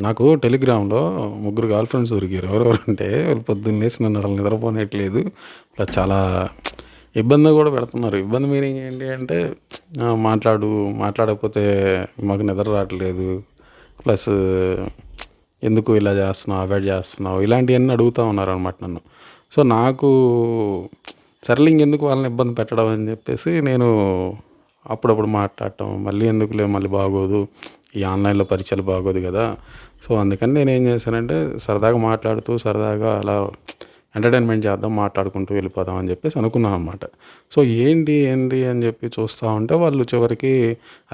నాకు టెలిగ్రామ్‌లో ముగ్గురు గర్ల్ ఫ్రెండ్స్ దొరికారు. ఎవరెవరంటే వాళ్ళు పొద్దున్న లేసి నన్ను అసలు నిద్రపోనియట్లేదు. ప్లస్ చాలా ఇబ్బంది కూడా పెడుతున్నారు. ఇబ్బంది మీనింగ్ ఏంటి అంటే మాట్లాడకపోతే మాకు నిద్ర రావట్లేదు. ప్లస్ ఎందుకు ఇలా చేస్తున్నావు, అవాయిడ్ చేస్తున్నావు, ఇలాంటివన్నీ అడుగుతూ ఉన్నారనమాట నన్ను. సో నాకు సర్లే ఇంకెందుకు వాళ్ళని ఇబ్బంది పెట్టడం అని చెప్పేసి నేను అప్పుడప్పుడు మాట్లాడటం, మళ్ళీ ఎందుకులే మళ్ళీ బాగోదు, ఈ ఆన్లైన్లో పరిచయాలు బాగోదు కదా. సో అందుకని నేను ఏం చేశానంటే సరదాగా మాట్లాడుతూ సరదాగా అలా ఎంటర్టైన్మెంట్ చేద్దాం, మాట్లాడుకుంటూ వెళ్ళిపోదాం అని చెప్పేసి అనుకున్నాను అనమాట. సో ఏంటి అని చెప్పి చూస్తూ ఉంటే వాళ్ళు చివరికి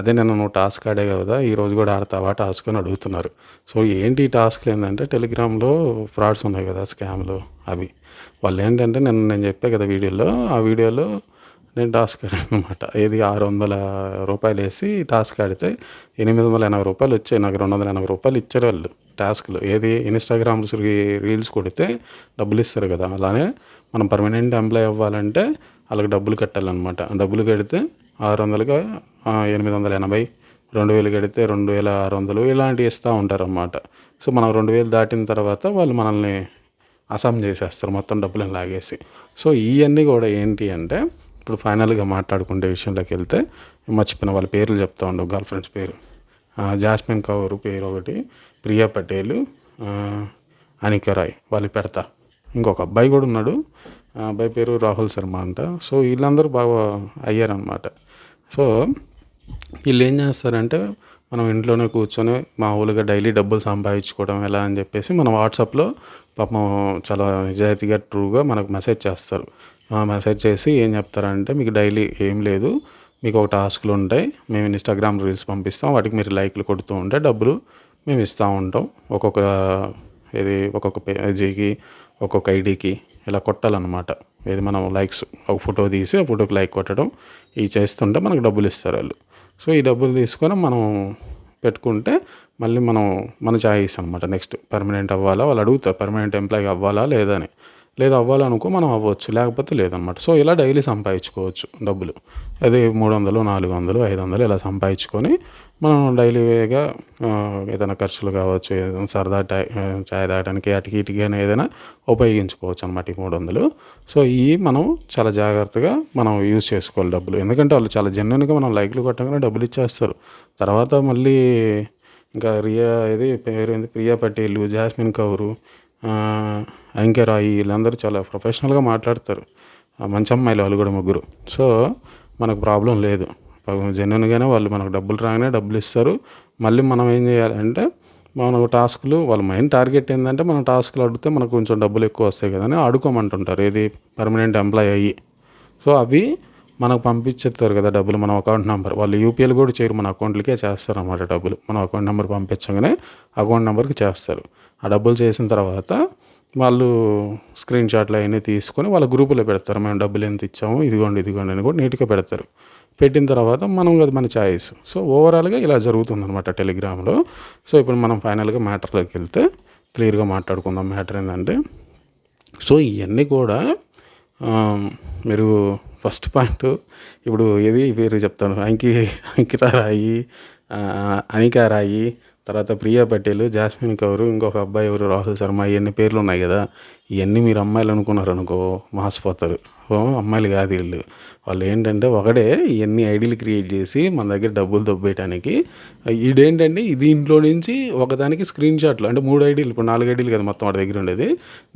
అదే నిన్న నువ్వు టాస్క్ ఆడే కదా, ఈరోజు కూడా ఆడతావా టాస్క్ అని అడుగుతున్నారు. సో ఏంటి ఈ టాస్క్లు ఏంటంటే టెలిగ్రామ్లో ఫ్రాడ్స్ ఉన్నాయి కదా, స్కామ్లు అవి. వాళ్ళు ఏంటంటే నేను చెప్పా కదా వీడియోలో, ఆ వీడియోలో నేను టాస్క్ ఆడాను అనమాట. ఏది ₹600 వేసి టాస్క్ ఆడితే ₹880 వచ్చాయి. నాకు ₹280 ఇచ్చారు వాళ్ళు టాస్క్లు. ఏది ఇన్స్టాగ్రామ్ రీల్స్ కొడితే డబ్బులు ఇస్తారు కదా, అలానే మనం పర్మనెంట్ ఎంప్లాయ్ అవ్వాలంటే వాళ్ళకి డబ్బులు కట్టాలన్నమాట. డబ్బులు కడితే 600గా 880, 2000 కడితే 2600 ఇలాంటివి ఇస్తూ ఉంటారన్నమాట. సో మనం 2000 దాటిన తర్వాత వాళ్ళు మనల్ని అసాం చేసేస్తారు మొత్తం డబ్బులను లాగేసి. సో ఇవన్నీ కూడా ఏంటి అంటే ఇప్పుడు ఫైనల్గా మాట్లాడుకుంటే విషయంలోకి వెళ్తే మర్చిపోయిన వాళ్ళ పేర్లు చెప్తా ఉండవు, గర్ల్ ఫ్రెండ్స్ పేరు. జాస్మిన్ కౌర్ పేరు ఒకటి, ప్రియా పటేల్, అనిక రాయ్ వాళ్ళు పెడతా. ఇంకొక అబ్బాయి కూడా ఉన్నాడు, ఆ అబ్బాయి పేరు రాహుల్ శర్మ అంట. సో వీళ్ళందరూ బాగా అయ్యారనమాట. సో వీళ్ళు ఏం చేస్తారంటే మనం ఇంట్లోనే కూర్చొని మామూలుగా డైలీ డబ్బులు సంపాదించుకోవడం ఎలా అని చెప్పేసి మన వాట్సాప్లో పాపం చాలా నిజాయితీగా ట్రూగా మనకు మెసేజ్ చేస్తారు. మెసేజ్ చేసి ఏం చెప్తారంటే మీకు డైలీ ఏం లేదు, మీకు ఒక టాస్క్లు ఉంటాయి, మేము ఇన్స్టాగ్రామ్ రీల్స్ పంపిస్తాం, వాటికి మీరు లైక్లు కొడుతూ ఉంటే డబ్బులు మేము ఇస్తూ ఉంటాం. ఒక్కొక్క పేజీకి ఒక్కొక్క ఐడికి ఇలా కొట్టాలన్నమాట. ఏది మనం లైక్స్ ఒక ఫోటో తీసి ఆ ఫోటోకి లైక్ కొట్టడం ఇవి చేస్తుంటే మనకు డబ్బులు ఇస్తారు వాళ్ళు. సో ఈ డబ్బులు తీసుకొని మనం పెట్టుకుంటే మళ్ళీ మన చాయిస్ అనమాట. నెక్స్ట్ పర్మనెంట్ అవ్వాలా, వాళ్ళు అడుగుతారు పర్మనెంట్ ఎంప్లాయీ అవ్వాలా లేదా అని. లేదు అవ్వాలనుకో మనం అవ్వచ్చు, లేకపోతే లేదనమాట. సో ఇలా డైలీ సంపాదించుకోవచ్చు డబ్బులు. అది 300, 400, 500 ఇలా సంపాదించుకొని మనం డైలీగా ఏదైనా ఖర్చులు కావచ్చు, ఏదైనా సరదా చాయ్ తాగడానికి అటుకి ఇటుకి అని ఏదైనా ఉపయోగించుకోవచ్చు అనమాట ఈ 300. సో ఇవి మనం చాలా జాగ్రత్తగా మనం యూజ్ చేసుకోవాలి డబ్బులు. ఎందుకంటే వాళ్ళు చాలా జెన్యున్గా మనం లైక్లు కొట్టగానే డబ్బులు ఇచ్చేస్తారు. తర్వాత మళ్ళీ ఇంకా పేరేంది ప్రియా పటేల్, జాస్మిన్ కౌరు, అంకిత రాయ్ వీళ్ళందరూ చాలా ప్రొఫెషనల్గా మాట్లాడతారు. మంచి అమ్మాయిలు వాళ్ళు కూడా ముగ్గురు. సో మనకు ప్రాబ్లం లేదు. జెన్యున్గానే వాళ్ళు మనకు డబ్బులు రాగానే డబ్బులు ఇస్తారు. మళ్ళీ మనం ఏం చేయాలంటే మనకు టాస్కులు వాళ్ళ మెయిన్ టార్గెట్ ఏంటంటే మనం టాస్కులు అడిగితే మనకు కొంచెం డబ్బులు ఎక్కువ వస్తాయి కదా అని ఆడుకోమంటుంటారు, ఏది పర్మనెంట్ ఎంప్లాయ్ అయ్యి. సో అవి మనకు పంపించేస్తారు కదా డబ్బులు, మన అకౌంట్ నెంబర్. వాళ్ళు యూపీఐలు కూడా చేయరు, మన అకౌంట్లకే చేస్తారు అన్నమాట డబ్బులు. మన అకౌంట్ నెంబర్ పంపించగానే అకౌంట్ నెంబర్కి చేస్తారు. ఆ డబ్బులు చేసిన తర్వాత వాళ్ళు స్క్రీన్ షాట్లు అవన్నీ తీసుకొని వాళ్ళ గ్రూపులో పెడతారు, మేము డబ్బులు ఎంత ఇచ్చాము ఇదిగోండి అని కూడా నీట్గా పెడతారు. పెట్టిన తర్వాత అది మన ఛాయిస్. సో ఓవరాల్గా ఇలా జరుగుతుందన్నమాట టెలిగ్రామ్లో. సో ఇప్పుడు మనం ఫైనల్గా మ్యాటర్లోకి వెళ్తే క్లియర్గా మాట్లాడుకుందాం. మ్యాటర్ ఏంటంటే సో ఇవన్నీ కూడా మీరు ఫస్ట్ పాయింట్ ఇప్పుడు ఏది పేరు చెప్తాను, అంకిత రాయి, అనిక రాయి, తర్వాత ప్రియా పటేల్, జాస్మిన్ కౌర్, ఇంకొక అబ్బాయి ఎవరు రాహుల్ శర్మ, ఇవన్నీ పేర్లు ఉన్నాయి కదా. ఇవన్నీ మీరు అమ్మాయిలు అనుకున్నారు అనుకో మాసిపోతారు. అమ్మాయిలు కాదు వీళ్ళు. వాళ్ళు ఏంటంటే ఒకడే ఇవన్నీ ఐడీలు క్రియేట్ చేసి మన దగ్గర డబ్బులు దొబ్బేయడానికి. ఇదేంటంటే దీంట్లో నుంచి ఒకదానికి స్క్రీన్ షాట్లు అంటే 3 ఐడీలు, ఇప్పుడు 4 ఐడీలు కదా మొత్తం వాడి దగ్గర ఉండేది.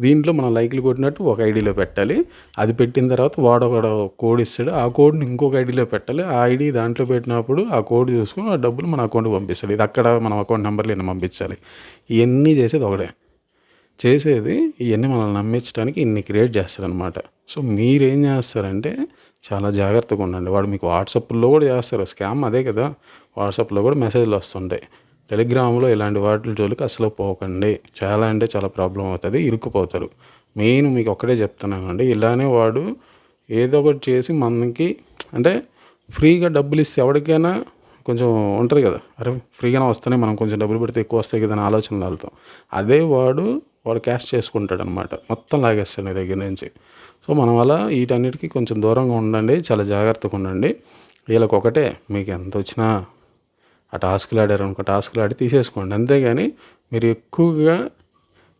దీంట్లో మనం లైక్లు కొట్టినట్టు ఒక ఐడీలో పెట్టాలి. అది పెట్టిన తర్వాత వాడు ఒక కోడ్ ఇస్తాడు, ఆ కోడ్ని ఇంకొక ఐడీలో పెట్టాలి. ఆ ఐడి దాంట్లో పెట్టినప్పుడు ఆ కోడ్ చూసుకొని ఆ డబ్బులు మన అకౌంట్కి పంపిస్తాడు. ఇది అక్కడ మనం అకౌంట్ నెంబర్లు పంపించాలి. ఇవన్నీ చేసేది ఒకడే. ఇవన్నీ మనల్ని నమ్మించడానికి ఇన్ని క్రియేట్ చేస్తారనమాట. సో మీరేం చేస్తారంటే చాలా జాగ్రత్తగా ఉండండి. వాడు మీకు వాట్సాప్లో కూడా చేస్తారు స్కామ్, అదే కదా. వాట్సాప్లో కూడా మెసేజ్లు వస్తుంటాయి. టెలిగ్రామ్లో ఇలాంటి వాటి జోలికి అసలు పోకండి. చాలా అంటే చాలా ప్రాబ్లం అవుతుంది, ఇరుక్కుపోతారు. మెయిన్ మీకు ఒక్కటే చెప్తున్నానండి, ఇలానే వాడు ఏదో ఒకటి చేసి మనకి అంటే ఫ్రీగా డబ్బులు ఇస్తే ఎవరికైనా కొంచెం ఉంటుంది కదా, అరే ఫ్రీగానే వస్తున్నాయి మనం కొంచెం డబ్బులు పెడితే ఎక్కువ వస్తాయి కదా అని ఆలోచనలు వెళ్తాం. అదే వాడు క్యాష్ చేసుకుంటాడు అనమాట, మొత్తం లాగేస్తాడు నీ దగ్గర నుంచి. సో మనం అలా వీటన్నిటికీ కొంచెం దూరంగా ఉండండి, చాలా జాగ్రత్తగా ఉండండి. వీళ్ళకి ఒకటే, మీకు ఎంత వచ్చినా ఆ టాస్క్లు ఆడారు అనుకో, టాస్క్లు ఆడి తీసేసుకోండి. అంతేగాని మీరు ఎక్కువగా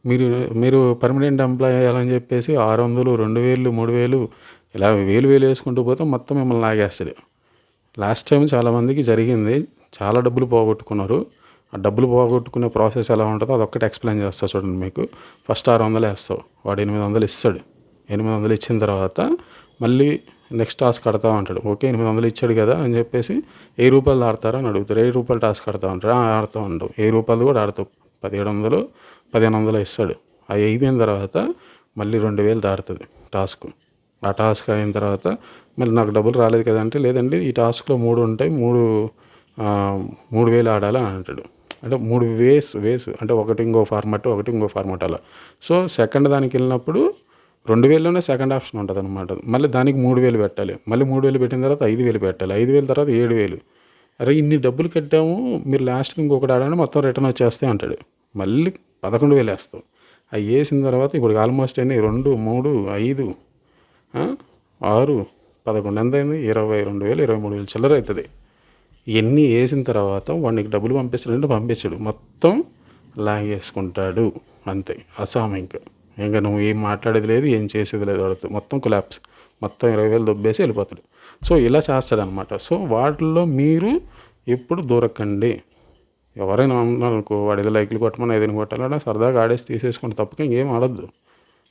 మీరు మీరు పర్మనెంట్ ఎంప్లాయీ అయ్యాలని చెప్పేసి 600, 2000, 3000 ఇలా వేలు వేసుకుంటూ పోతే మొత్తం మిమ్మల్ని లాగేస్తాడు. లాస్ట్ టైం చాలామందికి జరిగింది. చాలా డబ్బులు పోగొట్టుకున్నారు. ఆ డబ్బులు పోగొట్టుకునే ప్రాసెస్ ఎలా ఉంటుందో అదొక్కటి ఎక్స్ప్లెయిన్ చేస్తా చూడండి మీకు. ఫస్ట్ 600 వేస్తావు, వాడు 800 ఇస్తాడు. 800 ఇచ్చిన తర్వాత మళ్ళీ నెక్స్ట్ టాస్క్ ఆడతా ఉంటాడు. ఓకే 800 ఇచ్చాడు కదా అని చెప్పేసి ₹1000 ఆడతారా అని అడుగుతారు. ₹1000 టాస్క్ ఆడతా ఉంటారు. ఆడుతూ ఉంటావు. ₹1000 కూడా ఆడతావు. 1700, 1500 ఇస్తాడు. అది అయిపోయిన తర్వాత మళ్ళీ 2000 దాటుతుంది టాస్క్. ఆ టాస్క్ అయిన తర్వాత మళ్ళీ నాకు డబ్బులు రాలేదు కదా అంటే, లేదండి ఈ టాస్క్లో 3 ఉంటాయి, 3000 ఆడాలి అని అంటాడు. అంటే 3 వేస్ అంటే ఒకటి ఇంకో ఫార్మాట్ అలా. సో సెకండ్ దానికి వెళ్ళినప్పుడు 2000లోనే సెకండ్ ఆప్షన్ ఉంటుంది అనమాట. మళ్ళీ దానికి 3000 పెట్టాలి. మళ్ళీ 3000 పెట్టిన తర్వాత 5000 పెట్టాలి. 5000 తర్వాత 7000. అరే ఇన్ని డబ్బులు కట్టాము, మీరు లాస్ట్కి ఇంకొకటి ఆడండి మొత్తం రిటర్న్ వచ్చేస్తే అంటాడు. మళ్ళీ 11,000 వేస్తావు. అవి వేసిన తర్వాత ఇప్పుడు ఆల్మోస్ట్ అన్నీ 2, 3, 5, 6, 11 ఎంత అయింది? 22,000, 23,000 చిల్లర అవుతుంది. ఇవన్నీ వేసిన తర్వాత వాడు నీకు డబ్బులు పంపించాడంటే పంపించడు, మొత్తం లాగేసుకుంటాడు అంతే. అసామ్ ఇంకా నువ్వు ఏం మాట్లాడేది లేదు, ఏం చేసేది లేదు. వాడితో మొత్తం కొలాప్స్, మొత్తం 20,000 దొబ్బేసి వెళ్ళిపోతాడు. సో ఇలా చేస్తాడనమాట. సో వాటిల్లో మీరు ఎప్పుడు దూరకండి. ఎవరైనా ఉన్నారనుకో వాడు ఏదో లైక్లు కొట్టమని ఏదైనా కొట్టాలంటే సరదాగా ఆడేసి తీసేసుకుంటే తప్పక ఇంకేం ఆడద్దు.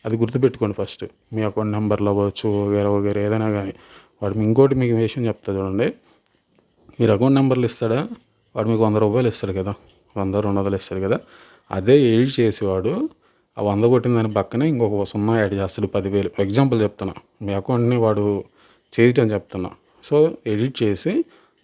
అది గుర్తుపెట్టుకోండి ఫస్ట్. మీ అకౌంట్ నెంబర్లో అవ్వచ్చు, వగేరే ఏదైనా కానీ. వాడు ఇంకోటి మీకు విషయం చెప్తా చూడండి. మీరు అకౌంట్ నెంబర్లు ఇస్తాడా, వాడు మీకు ₹100 ఇస్తాడు కదా, 100, 200 ఇస్తాడు కదా. అదే ఎడిట్ చేసేవాడు ఆ 100 కొట్టిన దాని పక్కనే ఇంకొక 0 యాడ్ చేస్తాడు, 10,000. ఎగ్జాంపుల్ చెప్తున్నా, మీ అకౌంట్ని వాడు చేయటం చెప్తున్నా. సో ఎడిట్ చేసి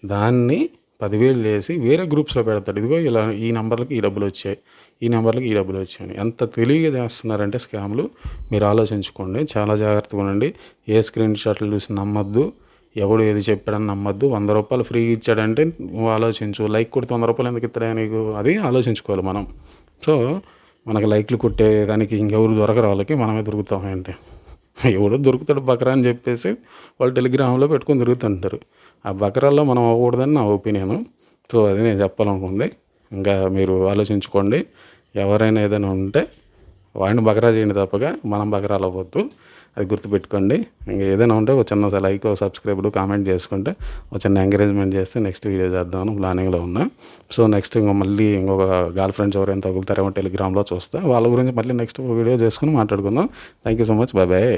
దాన్ని 10,000 చేసి వేరే గ్రూప్స్లో పెడతాడు. ఇదిగో ఇలా ఈ నెంబర్లకి ఈ డబ్బులు వచ్చాయి, ఈ నెంబర్లకి ఈ డబ్బులు వచ్చాయని. ఎంత తెలివిగా చేస్తున్నారంటే స్కామ్లు. మీరు ఆలోచించుకోండి, చాలా జాగ్రత్తగా ఉండండి. ఏ స్క్రీన్ షాట్లు చూసి నమ్మద్దు, ఎవడు ఏది చెప్పాడని నమ్మద్దు. ₹100 ఫ్రీ ఇచ్చాడంటే నువ్వు ఆలోచించు. లైక్ కొడితే ₹100 ఎందుకు ఇస్తాడా నీకు, అది ఆలోచించుకోవాలి మనం. సో మనకు లైక్లు కొట్టే దానికి ఇంకెవరు దొరకరు, వాళ్ళకి మనమే దొరుకుతాం. ఏంటి ఎవడో దొరుకుతాడు బకరా అని చెప్పేసి వాళ్ళు టెలిగ్రామ్లో పెట్టుకొని తిరుగుతుంటారు. ఆ బకరాల్లో మనం అవ్వకూడదని నా ఒపీనియను. సో అది నేను చెప్పాలనుకుంది. ఇంకా మీరు ఆలోచించుకోండి. ఎవరైనా ఏదైనా ఉంటే వాడిని బకరా చేయండి తప్పగా మనం బకరాలు అవ్వద్దు. అది గుర్తుపెట్టుకోండి. ఇంకా ఏదైనా ఉంటే ఒక చిన్న లైక్, సబ్స్క్రైబ్, కామెంట్ చేసుకుంటే ఒక చిన్న ఎంకరేజ్మెంట్ చేస్తే నెక్స్ట్ వీడియో చేద్దామని ప్లానింగ్లో ఉన్నా. సో నెక్స్ట్ ఇంకొక గర్ల్ ఫ్రెండ్స్ ఎవరైనా తగులుతారేమో టెలిగ్రామ్లో చూస్తే వాళ్ళ గురించి మళ్ళీ నెక్స్ట్ వీడియో చేసుకుని మాట్లాడుకుందాం. Thank you so much. Bye bye.